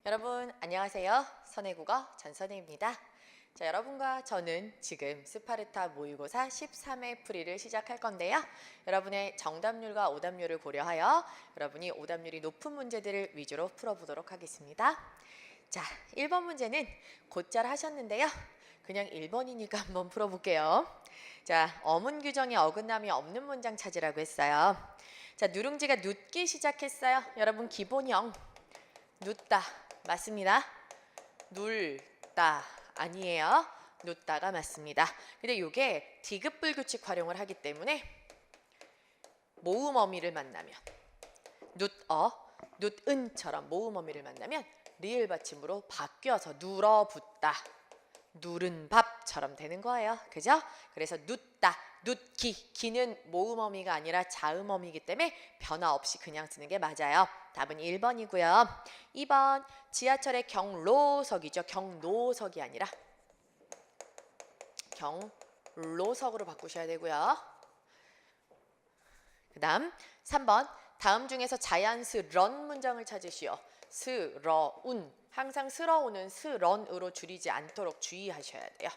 여러분 안녕하세요. 선행국어 전선혜입니다. 자, 여러분과 저는 지금 스파르타 모의고사 13회 풀이를 시작할 건데요. 여러분의 정답률과 오답률을 고려하여 여러분이 오답률이 높은 문제들을 위주로 풀어보도록 하겠습니다. 자, 1번 문제는 곧잘 하셨는데요. 그냥 1번이니까 한번 풀어볼게요. 자, 어문 규정에 어긋남이 없는 문장 찾으라고 했어요. 자, 누룽지가 눕기 시작했어요. 여러분 기본형 눕다 맞습니다. 눌다 아니에요. 눕다가 맞습니다. 근데 이게 디귿불규칙 활용을 하기 때문에 모음 어미를 만나면 눕어, 눕은처럼 모음 어미를 만나면 리을 받침으로 바뀌어서 눌어붙다, 누른 밥처럼 되는 거예요. 그죠? 그래서 눕다, 눕기, 기는 모음 어미가 아니라 자음 어미이기 때문에 변화 없이 그냥 쓰는 게 맞아요. 답은 1번이고요. 2번 지하철의 경로석이죠. 경노석이 아니라 경로석으로 바꾸셔야 되고요. 그 다음 3번 다음 중에서 자연스런 문장을 찾으시오. 스러운 항상 스러운은 스런으로 줄이지 않도록 주의하셔야 돼요.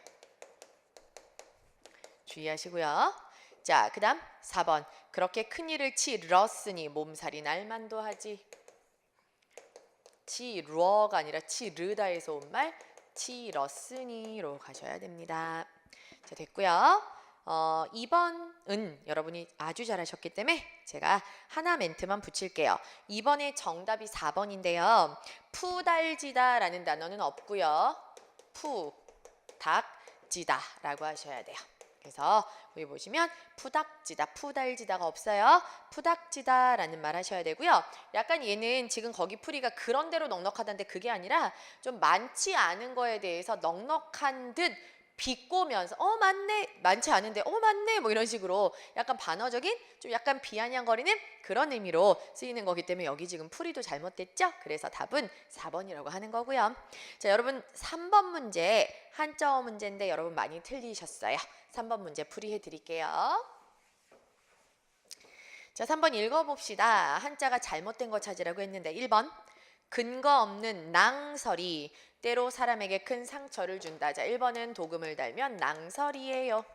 주의하시고요. 자, 그 다음 4번 그렇게 큰일을 치렀으니 몸살이 날만도 하지. 치러가 아니라 치르다에서 온 말 치렀으니로 가셔야 됩니다. 자, 됐고요. 2번은 여러분이 아주 잘하셨기 때문에 제가 하나 멘트만 붙일게요. 2번의 정답이 4번인데요. 푸달지다 라는 단어는 없고요. 푸닥지다 라고 하셔야 돼요. 그래서 여기 보시면 푸닥지다, 푸달지다가 없어요. 푸닥지다 라는 말 하셔야 되고요. 약간 얘는 지금 거기 풀이가 그런 대로 넉넉하다는데 그게 아니라 좀 많지 않은 거에 대해서 넉넉한 듯 비꼬면서 맞네, 많지 않은데 맞네 뭐 이런 식으로 약간 반어적인 좀 약간 비아냥거리는 그런 의미로 쓰이는 거기 때문에 여기 지금 풀이도 잘못됐죠? 그래서 답은 4번이라고 하는 거고요. 자, 여러분 3번 문제 한자어 문제인데 여러분 많이 틀리셨어요. 3번 문제 풀이해 드릴게요. 자, 3번 읽어봅시다. 한자가 잘못된 거 찾으라고 했는데 1번 근거 없는 낭설이 때로 사람에게 큰 상처를 준다. 자, 1번은 도금을 달면 낭설이에요.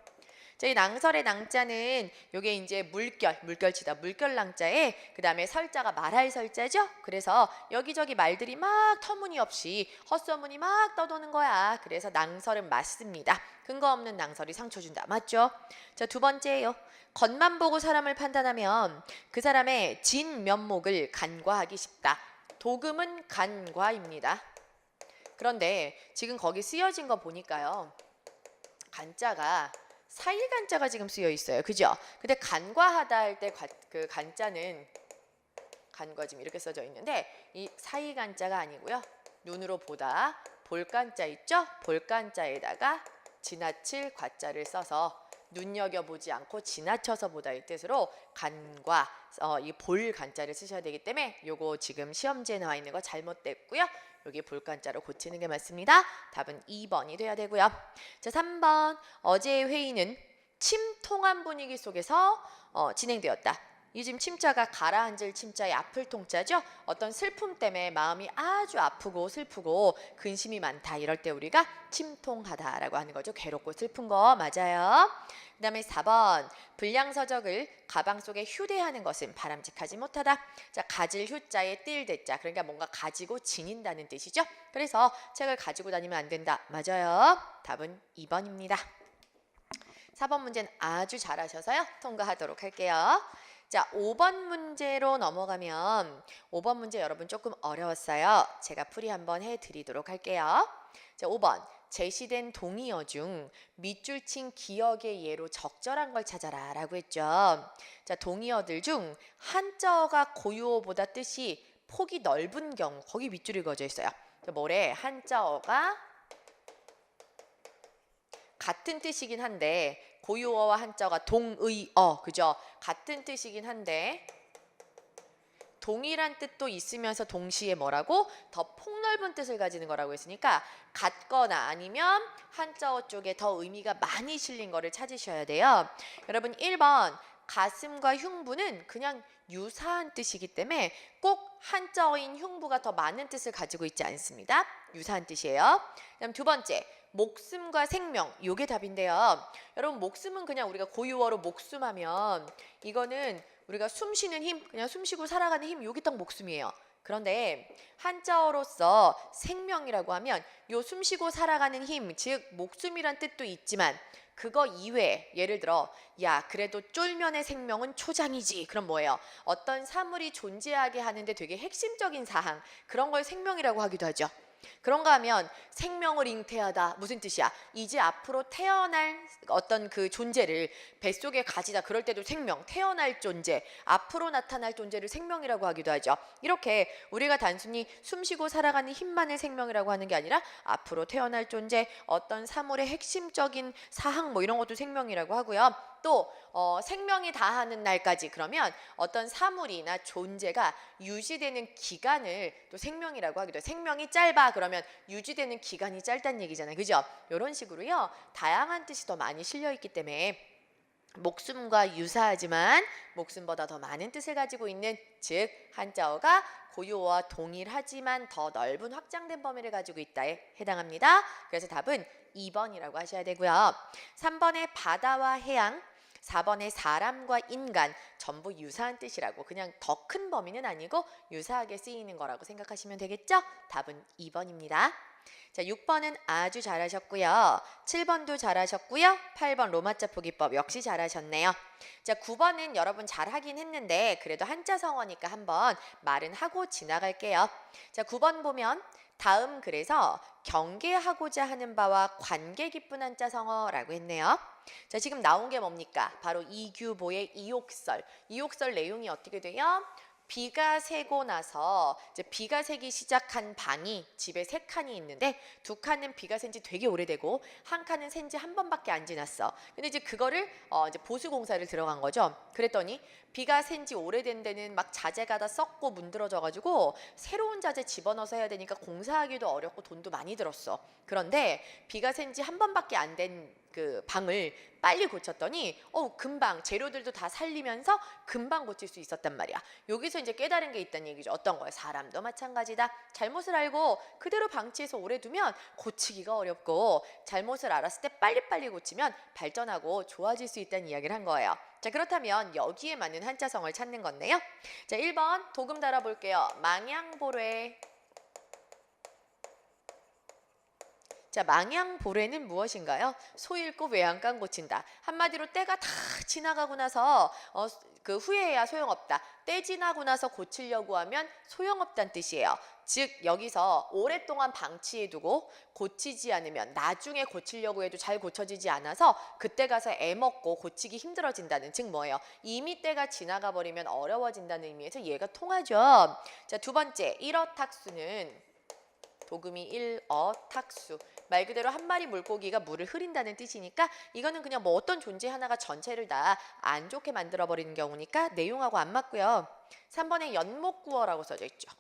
자, 이 낭설의 낭자는 요게 이제 물결치다. 물결낭자에 그 다음에 설자가 말할 설자죠. 그래서 여기저기 말들이 막 터무니없이 헛소문이 막 떠도는 거야. 그래서 낭설은 맞습니다. 근거 없는 낭설이 상처 준다. 맞죠? 자, 두 번째예요. 겉만 보고 사람을 판단하면 그 사람의 진 면목을 간과하기 쉽다. 도금은 간과입니다. 그런데 지금 거기 쓰여진 거 보니까요. 간자가 사일간자가 지금 쓰여 있어요. 그죠? 근데 간과하다 할 때 그 간자는 간과 지금 이렇게 써져 있는데 이 사이간자가 아니고요. 눈으로 보다 볼간자 있죠? 볼간자에다가 지나칠 과자를 써서 눈여겨보지 않고 지나쳐서 보다의 뜻으로 간과 이 볼간자를 쓰셔야 되기 때문에 요거 지금 시험지에 나와 있는 거 잘못됐고요. 여기 볼간자로 고치는 게 맞습니다. 답은 2번이 돼야 되고요. 자, 3번 어제의 회의는 침통한 분위기 속에서 진행되었다. 이 지금 침자가 가라앉을 침자의 앞을 통자죠. 어떤 슬픔 때문에 마음이 아주 아프고 슬프고 근심이 많다 이럴 때 우리가 침통하다라고 하는 거죠. 괴롭고 슬픈 거 맞아요. 그 다음에 4번 불량서적을 가방 속에 휴대하는 것은 바람직하지 못하다. 자, 가질 휴자에 뜰 대자 그러니까 뭔가 가지고 지닌다는 뜻이죠. 그래서 책을 가지고 다니면 안 된다. 맞아요. 답은 2번입니다. 4번 문제는 아주 잘하셔서요. 통과하도록 할게요. 자, 5번 문제로 넘어가면 5번 문제 여러분 조금 어려웠어요. 제가 풀이 한번 해드리도록 할게요. 자, 5번 제시된 동의어 중 밑줄 친 기억의 예로 적절한 걸 찾아라 라고 했죠. 자, 동의어들 중 한자어가 고유어보다 뜻이 폭이 넓은 경우 거기 밑줄이 그어져 있어요. 자, 뭐래? 한자어가 같은 뜻이긴 한데 고유어와 한자어가 동의어 그죠? 같은 뜻이긴 한데 동일한 뜻도 있으면서 동시에 뭐라고? 더 폭넓은 뜻을 가지는 거라고 했으니까 같거나 아니면 한자어 쪽에 더 의미가 많이 실린 거를 찾으셔야 돼요. 여러분 1번 가슴과 흉부는 그냥 유사한 뜻이기 때문에 꼭 한자어인 흉부가 더 많은 뜻을 가지고 있지 않습니다. 유사한 뜻이에요. 그다음 두 번째, 목숨과 생명, 요게 답인데요. 여러분, 목숨은 그냥 우리가 고유어로 목숨하면 이거는 우리가 숨 쉬는 힘, 그냥 숨 쉬고 살아가는 힘, 요게 딱 목숨이에요. 그런데 한자어로서 생명이라고 하면 요 숨 쉬고 살아가는 힘, 즉 목숨이란 뜻도 있지만 그거 이외에 예를 들어 야 그래도 쫄면의 생명은 초장이지. 그럼 뭐예요? 어떤 사물이 존재하게 하는데 되게 핵심적인 사항, 그런 걸 생명이라고 하기도 하죠. 그런가 하면 생명을 잉태하다, 무슨 뜻이야? 이제 앞으로 태어날 어떤 그 존재를 뱃속에 가지다, 그럴 때도 생명, 태어날 존재, 앞으로 나타날 존재를 생명이라고 하기도 하죠. 이렇게 우리가 단순히 숨쉬고 살아가는 힘만을 생명이라고 하는 게 아니라 앞으로 태어날 존재, 어떤 사물의 핵심적인 사항 뭐 이런 것도 생명이라고 하고요. 또 생명이 다하는 날까지, 그러면 어떤 사물이나 존재가 유지되는 기간을 또 생명이라고 하기도 해요. 생명이 짧아 그러면 유지되는 기간이 짧다는 얘기잖아요. 그죠? 이런 식으로요. 다양한 뜻이 더 많이 실려 있기 때문에 목숨과 유사하지만 목숨보다 더 많은 뜻을 가지고 있는, 즉 한자어가 고유어와 동일하지만 더 넓은 확장된 범위를 가지고 있다에 해당합니다. 그래서 답은 2번이라고 하셔야 되고요. 3번의 바다와 해양, 4번의 사람과 인간, 전부 유사한 뜻이라고, 그냥 더 큰 범위는 아니고 유사하게 쓰이는 거라고 생각하시면 되겠죠? 답은 2번입니다. 자, 6번은 아주 잘하셨고요. 7번도 잘하셨고요. 8번 로마자 포기법 역시 잘하셨네요. 자, 9번은 여러분 잘하긴 했는데 그래도 한자 성어니까 한번 말은 하고 지나갈게요. 자, 9번 보면 다음 글에서 경계하고자 하는 바와 관계 깊은 한자 성어라고 했네요. 자, 지금 나온 게 뭡니까? 바로 이규보의 이옥설. 이옥설 내용이 어떻게 돼요? 비가 새고 나서 이제 비가 새기 시작한 방이 집에 3칸이 있는데 2칸은 비가 샌 지 되게 오래되고 1칸은 샌 지 한 번밖에 안 지났어. 근데 이제 그거를 이제 보수 공사를 들어간 거죠. 그랬더니 비가 샌 지 오래된 데는 막 자재가 다 썩고 문드러져 가지고 새로운 자재 집어넣어서 해야 되니까 공사하기도 어렵고 돈도 많이 들었어. 그런데 비가 샌 지 한 번밖에 안 된 그 방을 빨리 고쳤더니 금방 재료들도 다 살리면서 금방 고칠 수 있었단 말이야. 여기서 이제 깨달은 게 있다는 얘기죠. 어떤 거예요? 사람도 마찬가지다. 잘못을 알고 그대로 방치해서 오래 두면 고치기가 어렵고, 잘못을 알았을 때 빨리빨리 고치면 발전하고 좋아질 수 있다는 이야기를 한 거예요. 자, 그렇다면 여기에 맞는 한자성을 찾는 건데요. 자, 1번 도금 달아볼게요. 망양보례. 자, 망양보례는 무엇인가요? 소 잃고 외양간 고친다. 한마디로 때가 다 지나가고 나서 그 후회해야 소용없다. 때 지나고 나서 고치려고 하면 소용없다는 뜻이에요. 즉 여기서 오랫동안 방치해두고 고치지 않으면 나중에 고치려고 해도 잘 고쳐지지 않아서 그때 가서 애먹고 고치기 힘들어진다는, 즉 뭐예요? 이미 때가 지나가 버리면 어려워진다는 의미에서 얘가 통하죠. 자, 두 번째, 일어탁수는 도금이 일어탁수. 말 그대로 한 마리 물고기가 물을 흐린다는 뜻이니까 이거는 그냥 뭐 어떤 존재 하나가 전체를 다 안 좋게 만들어 버리는 경우니까 내용하고 안 맞고요. 3번에 연목구어라고 써져 있죠.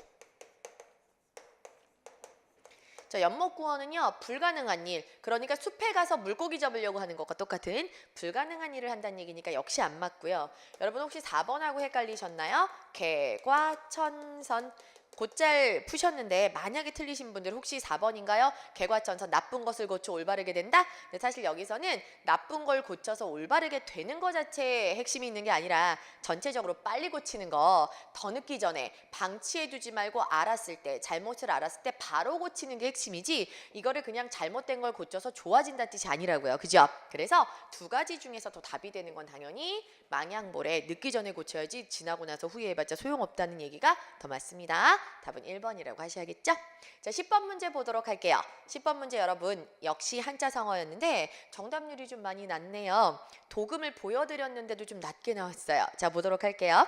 자, 연목구어는요, 불가능한 일, 그러니까 숲에 가서 물고기 잡으려고 하는 것과 똑같은 불가능한 일을 한다는 얘기니까 역시 안 맞고요. 여러분 혹시 4번하고 헷갈리셨나요? 개과천선. 곧잘 푸셨는데 만약에 틀리신 분들 혹시 4번인가요? 개과천선, 나쁜 것을 고쳐 올바르게 된다? 근데 사실 여기서는 나쁜 걸 고쳐서 올바르게 되는 것 자체에 핵심이 있는 게 아니라 전체적으로 빨리 고치는 거, 더 늦기 전에 방치해두지 말고 알았을 때, 잘못을 알았을 때 바로 고치는 게 핵심이지, 이거를 그냥 잘못된 걸 고쳐서 좋아진다는 뜻이 아니라고요. 그죠? 그래서 두 가지 중에서 더 답이 되는 건 당연히 망양보례, 늦기 전에 고쳐야지 지나고 나서 후회해봤자 소용없다는 얘기가 더 맞습니다. 답은 1번이라고 하셔야겠죠? 자, 10번 문제 보도록 할게요. 10번 문제 여러분 역시 한자 성어였는데 정답률이 좀 많이 낮네요. 도금을 보여드렸는데도 좀 낮게 나왔어요. 자, 보도록 할게요.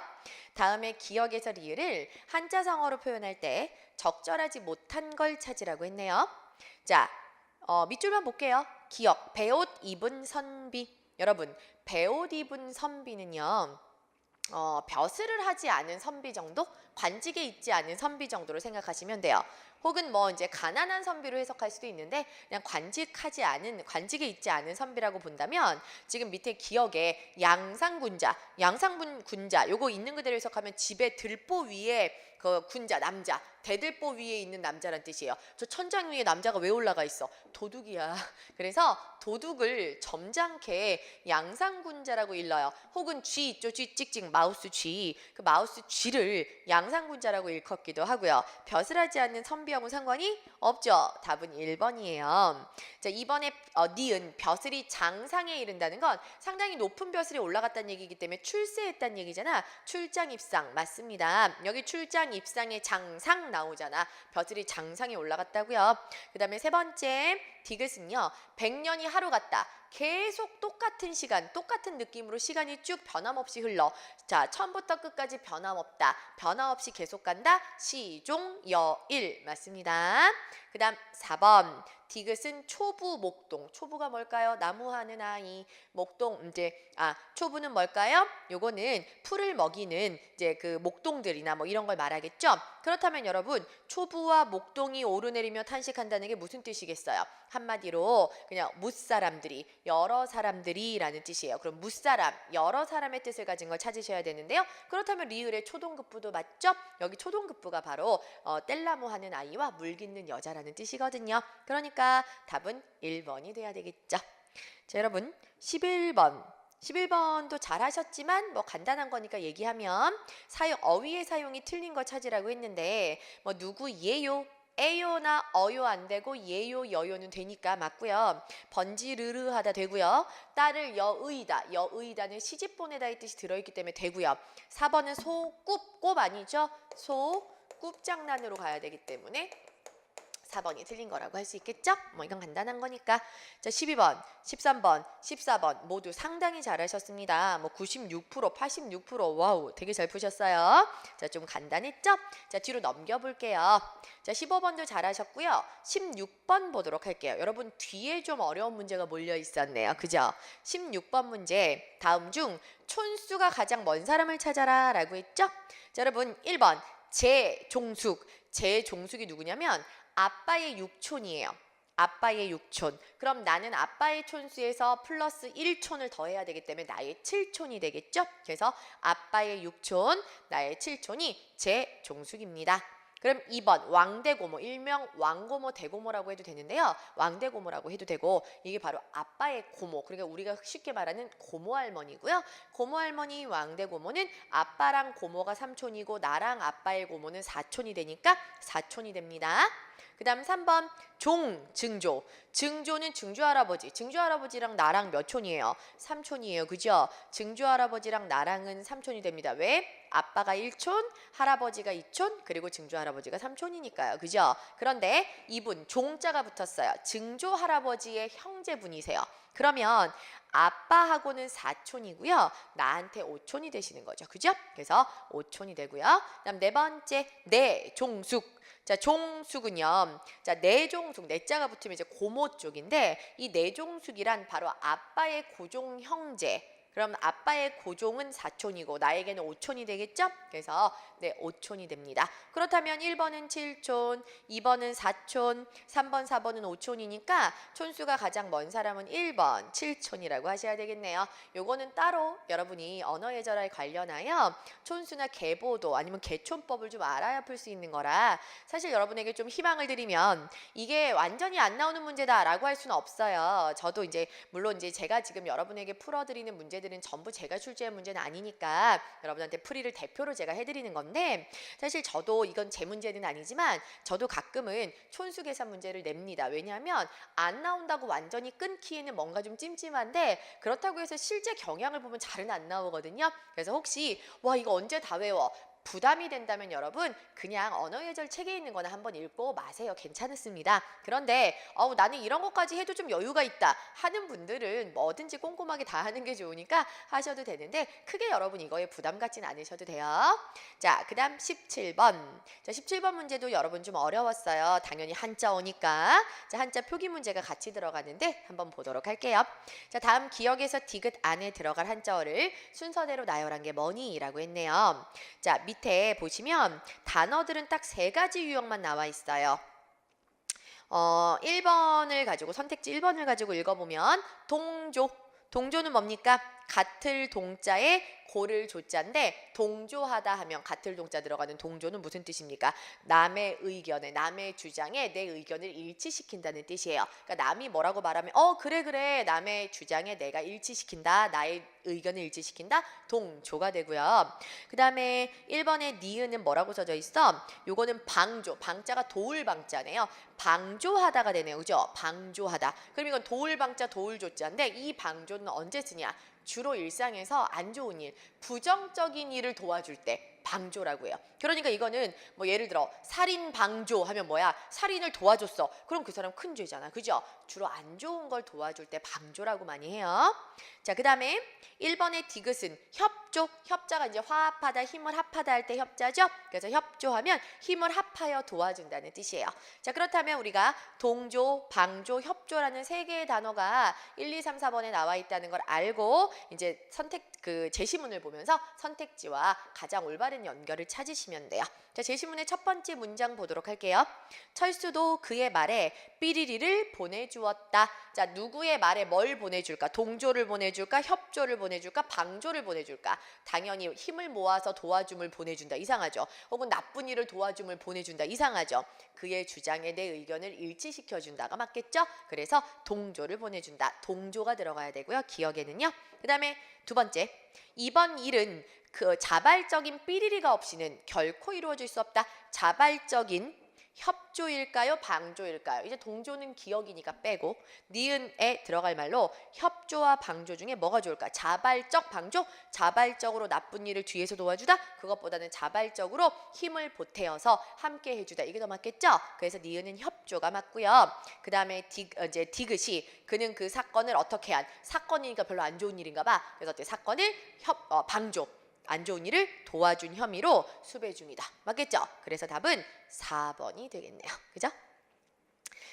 다음에 기역에서 리을을 한자 성어로 표현할 때 적절하지 못한 걸 찾으라고 했네요. 자, 밑줄만 볼게요. 기역, 배옷 입은 선비. 여러분, 배옷 입은 선비는요, 벼슬을 하지 않은 선비 정도? 관직에 있지 않은 선비 정도로 생각하시면 돼요. 혹은 뭐 이제 가난한 선비로 해석할 수도 있는데 그냥 관직에 있지 않은 선비라고 본다면 지금 밑에 기억에 양상군자 요거 있는 그대로 해석하면 집에 들보 위에 그 군자 남자 대들보 위에 있는 남자란 뜻이에요. 저 천장 위에 남자가 왜 올라가 있어? 도둑이야. 그래서 도둑을 점잖게 양상군자라고 일러요. 혹은 쥐 있죠. 쥐 찍찍 마우스 쥐. 그 마우스 쥐를 양상군자라고 일컫기도 하고요. 벼슬하지 않는 선비하고 상관이 없죠. 답은 1번이에요. 자, 이번에 니은 벼슬이 장상에 이른다는 건 상당히 높은 벼슬이 올라갔다는 얘기이기 때문에 출세했다는 얘기잖아. 출장 입상 맞습니다. 여기 출장 입상의 장상 나오잖아. 벼슬이 장상에 올라갔다고요. 그 다음에 세 번째 디귿은요. 100년이 하루 같다. 계속 똑같은 시간, 똑같은 느낌으로 시간이 쭉 변함없이 흘러. 자, 처음부터 끝까지 변함없다. 변함없이 계속 간다. 시종여일 맞습니다. 그 다음 4번 디귿은 초부 목동. 초부가 뭘까요? 나무하는 아이. 목동 초부는 뭘까요? 요거는 풀을 먹이는 이제 그 목동들이나 뭐 이런 걸 말하겠죠. 그렇다면 여러분 초부와 목동이 오르내리며 탄식한다는 게 무슨 뜻이겠어요? 한마디로 그냥 무사람들이 여러 사람들이라는 뜻이에요. 그럼 무사람 여러 사람의 뜻을 가진 걸 찾으셔야 되는데요. 그렇다면 리을의 초동급부도 맞죠? 여기 초동급부가 바로 뗄나무 하는 아이와 물 깃는 여자라는 뜻이거든요. 그러니까 답은 1번이 돼야 되겠죠. 자, 여러분 11번도 잘하셨지만 뭐 간단한 거니까 얘기하면 어휘의 사용이 틀린 거 찾으라고 했는데 뭐 누구 예요 에요나 어요 안 되고 예요 여요는 되니까 맞고요. 번지르르하다 되고요. 딸을 여의다는 시집보내다의 뜻이 들어있기 때문에 되고요. 4번은 꼽 아니죠? 꼽장난으로 가야 되기 때문에 4번이 틀린 거라고 할 수 있겠죠? 뭐 이건 간단한 거니까. 자, 12번, 13번, 14번 모두 상당히 잘하셨습니다. 뭐 96%, 86% 와우 되게 잘 푸셨어요. 자, 좀 간단했죠? 자, 뒤로 넘겨볼게요. 자, 15번도 잘하셨고요. 16번 보도록 할게요. 여러분 뒤에 좀 어려운 문제가 몰려 있었네요. 그죠? 16번 문제 다음 중 촌수가 가장 먼 사람을 찾아라 라고 했죠? 자, 여러분 1번 제종숙이 누구냐면 아빠의 육촌이에요. 아빠의 육촌. 그럼 나는 아빠의 촌수에서 플러스 1촌을 더해야 되기 때문에 나의 7촌이 되겠죠? 그래서 아빠의 육촌, 나의 7촌이 제종숙입니다. 그럼 2번 왕대고모, 일명 왕고모, 대고모라고 해도 되는데요. 왕대고모라고 해도 되고 이게 바로 아빠의 고모, 그러니까 우리가 쉽게 말하는 고모할머니고요. 고모할머니 왕대고모는 아빠랑 고모가 3촌이고 나랑 아빠의 고모는 4촌이 되니까 4촌이 됩니다. 그 다음 3번 증조. 증조는 증조할아버지랑 나랑 몇 촌이에요? 3촌이에요. 그죠? 증조할아버지랑 나랑은 3촌이 됩니다. 왜? 아빠가 1촌, 할아버지가 2촌, 그리고 증조할아버지가 3촌이니까요. 그죠? 그런데 이분 종자가 붙었어요. 증조할아버지의 형제분이세요. 그러면 아빠하고는 4촌이고요. 나한테 5촌이 되시는 거죠. 그죠? 그래서 5촌이 되고요. 그다음 네 번째 내종숙. 자, 종숙은요. 자, 내종숙, 내자가 붙으면 이제 고모 쪽인데 이 내종숙이란 바로 아빠의 고종 형제. 그럼 아빠의 고종은 4촌이고 나에게는 5촌이 되겠죠? 그래서 네, 5촌이 됩니다. 그렇다면 1번은 7촌, 2번은 4촌, 3번, 4번은 5촌이니까 촌수가 가장 먼 사람은 1번 7촌이라고 하셔야 되겠네요. 요거는 따로 여러분이 언어 예절에 관련하여 촌수나 계보도 아니면 계촌법을 좀 알아야 풀 수 있는 거라 사실 여러분에게 좀 희망을 드리면 이게 완전히 안 나오는 문제다라고 할 수는 없어요. 저도 이제 물론 이제 제가 지금 여러분에게 풀어드리는 문제들은 전부 제가 출제한 문제는 아니니까 여러분한테 풀이를 대표로 제가 해드리는 건데 사실 저도 이건 제 문제는 아니지만 저도 가끔은 촌수 계산 문제를 냅니다. 왜냐하면 안 나온다고 완전히 끊기에는 뭔가 좀 찜찜한데 그렇다고 해서 실제 경향을 보면 잘은 안 나오거든요. 그래서 혹시 와 이거 언제 다 외워? 부담이 된다면 여러분 그냥 언어예절 책에 있는 거나 한번 읽고 마세요. 괜찮습니다. 그런데 나는 이런 것까지 해도 좀 여유가 있다 하는 분들은 뭐든지 꼼꼼하게 다 하는 게 좋으니까 하셔도 되는데 크게 여러분 이거에 부담 갖진 않으셔도 돼요. 자, 그 다음 17번. 자, 17번 문제도 여러분 좀 어려웠어요. 당연히 한자어니까. 자, 한자 표기 문제가 같이 들어가는데 한번 보도록 할게요. 자, 다음 기억에서 디귿 안에 들어갈 한자어를 순서대로 나열한 게 뭐니?라고 했네요. 자, 밑에 보시면 단어들은 딱 3가지 유형만 나와 있어요. 1번을 가지고 선택지 1번을 가지고 읽어보면 동조. 동조는 뭡니까? 같을 동자에 고를 조자인데 동조하다 하면 같을 동자 들어가는 동조는 무슨 뜻입니까? 남의 의견에 남의 주장에 내 의견을 일치시킨다는 뜻이에요. 그러니까 남이 뭐라고 말하면 그래 남의 주장에 내가 일치시킨다. 나의 의견을 일치시킨다. 동조가 되고요. 그 다음에 1번에 니은은 뭐라고 써져 있어? 요거는 방조. 방자가 도울 방자네요. 방조하다가 되네요. 그죠? 방조하다. 그럼 이건 도울 방자 도울 조자인데 이 방조는 언제 쓰냐? 주로 일상에서 안 좋은 일, 부정적인 일을 도와줄 때 방조라고 해요. 그러니까 이거는 뭐 예를 들어 살인 방조 하면 뭐야? 살인을 도와줬어. 그럼 그 사람 큰 죄잖아. 그죠? 주로 안 좋은 걸 도와줄 때 방조라고 많이 해요. 자, 그 다음에 1번의 디귿은 협조. 협자가 이제 화합하다, 힘을 합하다 할 때 협자죠. 그래서 협조하면 힘을 합하여 도와준다는 뜻이에요. 자, 그렇다면 우리가 동조, 방조, 협조라는 3개의 단어가 1, 2, 3, 4번에 나와 있다는 걸 알고 이제 제시문을 보면서 선택지와 가장 올바른 연결을 찾으시면 돼요. 자, 제시문의 첫 번째 문장 보도록 할게요. 철수도 그의 말에 삐리리를 보내주었다. 자, 누구의 말에 뭘 보내줄까? 동조를 보내줄까? 협조를 보내줄까? 방조를 보내줄까? 당연히 힘을 모아서 도와줌을 보내준다. 이상하죠? 혹은 나쁜 일을 도와줌을 보내준다. 이상하죠? 그의 주장에 내 의견을 일치시켜준다가 맞겠죠? 그래서 동조를 보내준다. 동조가 들어가야 되고요. 기억에는요. 그 다음에 두 번째, 이번 일은 그 자발적인 삐리리가 없이는 결코 이루어질 수 없다. 자발적인 협조일까요? 방조일까요? 이제 동조는 기억이니까 빼고 니은에 들어갈 말로 협조와 방조 중에 뭐가 좋을까? 자발적 방조? 자발적으로 나쁜 일을 뒤에서 도와주다? 그것보다는 자발적으로 힘을 보태어서 함께 해주다. 이게 더 맞겠죠? 그래서 니은은 협조가 맞고요. 그 다음에 디귿이 그는 그 사건을 어떻게 한? 사건이니까 별로 안 좋은 일인가 봐. 그래서 어때? 사건을 방조. 안 좋은 일을 도와준 혐의로 수배 중이다. 맞겠죠? 그래서 답은 4번이 되겠네요. 그죠?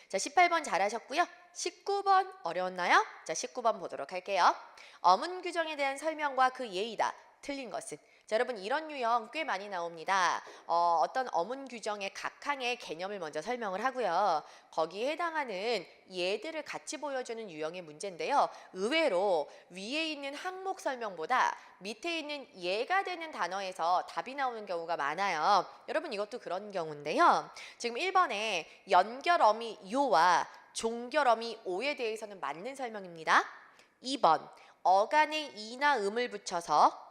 자, 18번 잘하셨고요. 19번 어려웠나요? 자, 19번 보도록 할게요. 어문 규정에 대한 설명과 그 예의다. 틀린 것은? 자, 여러분 이런 유형 꽤 많이 나옵니다. 어떤 어문 규정의 각 항의 개념을 먼저 설명을 하고요. 거기에 해당하는 예들을 같이 보여주는 유형의 문제인데요. 의외로 위에 있는 항목 설명보다 밑에 있는 예가 되는 단어에서 답이 나오는 경우가 많아요. 여러분 이것도 그런 경우인데요. 지금 1번에 연결어미 요와 종결어미 오에 대해서는 맞는 설명입니다. 2번 어간에 이나 음을 붙여서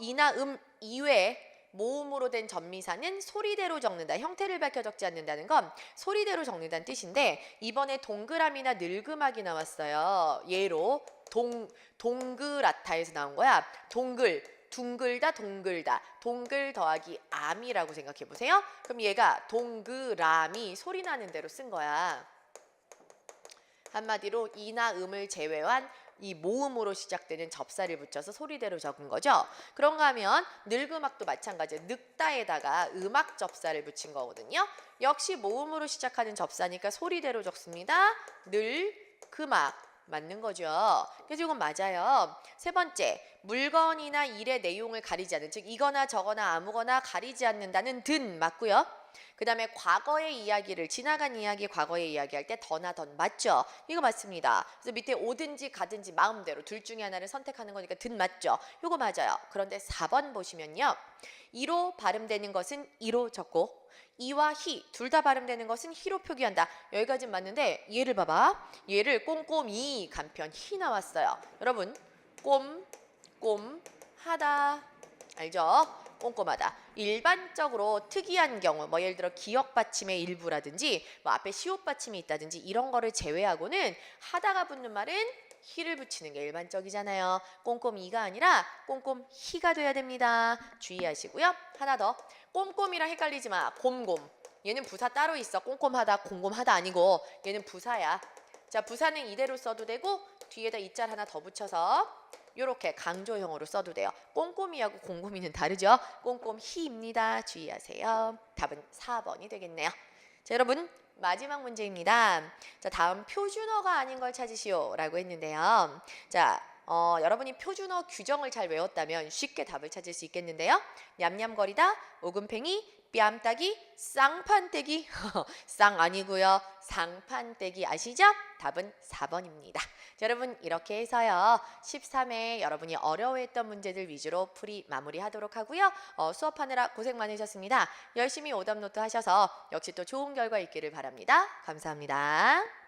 이나 음 이외에 모음으로 된 전미사는 소리대로 적는다. 형태를 밝혀 적지 않는다는 건 소리대로 적는다는 뜻인데 이번에 동그라미나 늙음하기 나왔어요. 예로 동그랗다에서 나온 거야. 둥글다 동글 더하기 암이라고 생각해 보세요. 그럼 얘가 동그라미 소리 나는 대로 쓴 거야. 한마디로 이나 음을 제외한 이 모음으로 시작되는 접사를 붙여서 소리대로 적은 거죠. 그런가 하면 늙음악도 마찬가지예요. 늙다에다가 음악 접사를 붙인 거거든요. 역시 모음으로 시작하는 접사니까 소리대로 적습니다. 늙음악 맞는 거죠. 그래서 이건 맞아요. 세 번째, 물건이나 일의 내용을 가리지 않는, 즉 이거나 저거나 아무거나 가리지 않는다는 든 맞고요. 그 다음에 과거의 이야기를 지나간 이야기 과거의 이야기할 때 더나 던 맞죠? 이거 맞습니다. 그래서 밑에 오든지 가든지 마음대로 둘 중에 하나를 선택하는 거니까 든 맞죠? 이거 맞아요. 그런데 4번 보시면요. 이로 발음되는 것은 이로 적고 이와 히 둘 다 발음되는 것은 히로 표기한다. 여기까지는 맞는데 얘를 봐봐. 얘를 꼼꼼히 간편 히 나왔어요. 여러분 꼼꼼하다 알죠? 꼼꼼하다. 일반적으로 특이한 경우 뭐 예를 들어 기억 받침의 일부라든지 뭐 앞에 시옷 받침이 있다든지 이런 거를 제외하고는 하다가 붙는 말은 히를 붙이는 게 일반적이잖아요. 꼼꼼이가 아니라 꼼꼼히가 돼야 됩니다. 주의하시고요. 하나 더. 꼼꼼이랑 헷갈리지 마. 곰곰. 얘는 부사 따로 있어. 꼼꼼하다, 곰곰하다 아니고 얘는 부사야. 자, 부사는 이대로 써도 되고 뒤에다 이자를 하나 더 붙여서 이렇게 강조형으로 써도 돼요. 꼼꼼이하고 곰곰이는 다르죠. 꼼꼼히입니다. 주의하세요. 답은 4번이 되겠네요. 자, 여러분 마지막 문제입니다. 자, 다음 표준어가 아닌 걸 찾으시오 라고 했는데요. 자, 여러분이 표준어 규정을 잘 외웠다면 쉽게 답을 찾을 수 있겠는데요. 냠냠거리다, 오금팽이, 뺨따기, 쌍판떼기. 쌍 아니고요. 상판떼기 아시죠? 답은 4번입니다. 여러분 이렇게 해서요. 13회 여러분이 어려워했던 문제들 위주로 풀이 마무리하도록 하고요. 수업하느라 고생 많으셨습니다. 열심히 오답노트 하셔서 역시 또 좋은 결과 있기를 바랍니다. 감사합니다.